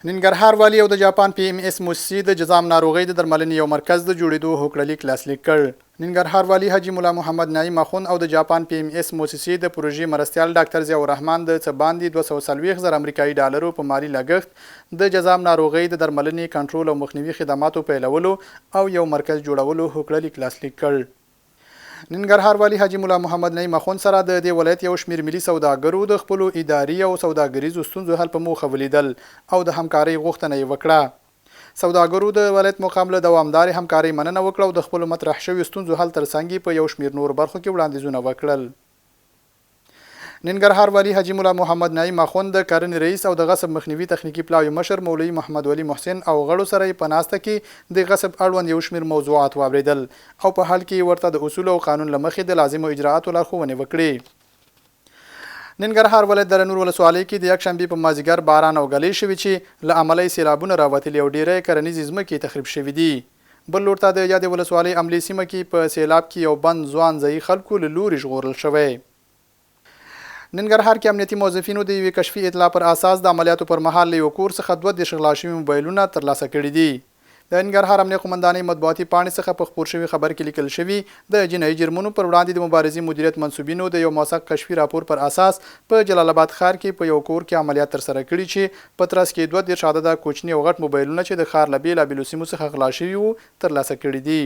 ننګرهار والی او د جاپان پی ام اس موسسې د جزام ناروغۍ د درملنې یو مرکز د جوړېدو هوکړلیک لاسلیک کړ. ننګرهار والی حاجی مولا محمد نعیم اخون او د جاپان پی ام اس موسسې د پروژې مرستیال ډاکټر ضیاء الرحمن د څه باندې 240,000 امریکایي ډالرو په مالی لګښت د جزام ناروغۍ د درملنې کنټرول او مخنیوي خدماتو پیلولو او یو مرکز جوړولو هوکړلیک لاسلیک کړ. ننګرهار والی حاجی مولا محمد نعیم اخون سره د دې ولایت یو شمیر ملي سوداګرو د خپل اداري او سوداګریزو ستونزو حل په موخه ولیدل او د همکارۍ غوښتنه یې وکړه. سوداګرو د ولایت مقام له دوامدارې همکارۍ مننه وکړه او د خپل مطرح شوي ستونزو حل ترڅنګ په یو شمیر نور برخو کې وړاندیزونه وکړل. ننګرهار والی حاجی مولا محمد نعیم اخون د کرنې رئیس او د غصب مخنیوي تخنیکی پلاوی مشر مولوي محمد ولی محسن او غړو سره په ناسته کې د غصب اړوند یو شمیر موضوعات واوریدل او په حال کې ورته د اصول او قانون لمخې د لازمو اجراءاتو لارښوونې وکړې. ننګرهار ولایت د نور ولسوالۍ کې د یکشنبې په مازیګر باران او ګلۍ شوي چې له امله سیلابونه راوتلي او ډیری کرنیزې ځمکې تخریب شوي دي. بل لور ته د یادې ولسوالۍ عملي سیمه کې په سیلاب کې یو بند ځوان ځایي خلکو له لوري ژغورل شوی. ننګرهار کې امنیتي موظفینو د یوې کشفي اطلاع پر اساس د عملیاتو پر مهال له یو کور څخه 2 غلا شوي موبایلونه ترلاسه کړي دي. د ننګرهار امنیه قومندانۍ مطبوعاتي پاڼې څخه په خپور شوي خبر کې لیکل شوي د جنایي جرمونو پر وړاندې د مبارزې مدیریت منسوبینو د یو موثق کشفي راپور پر اساس په جلالاباد ښار کې په یو کور کې عملیات ترسره کړي چې په ترڅ کې 2 عدده کوچني او غټ موبایلونه چې د ښار له بېلابېلو سیمو څخه غلا شوي وو ترلاسه کړي دي.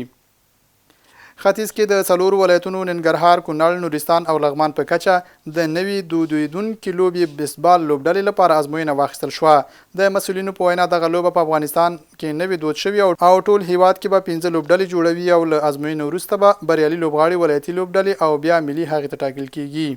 ختیځ کې د څلورو ولایتونو ننګرهار، کونړ، نورستان او لغمان په کچه د نوي دودیدونکي لوبې بیسبال لوبډلې لپاره ازموینه واخیستل شوه. د مسؤلینو په وینا دغه لوبه په افغانستان کې نوي دود شوي او ټول هیواد کې به 15 لوبډلې جوړوي او له ازموینې وروسته به بریالي لوبغاړي ولایتي لوبډلې او بیا ملي هغې ته ټاکل کیږي.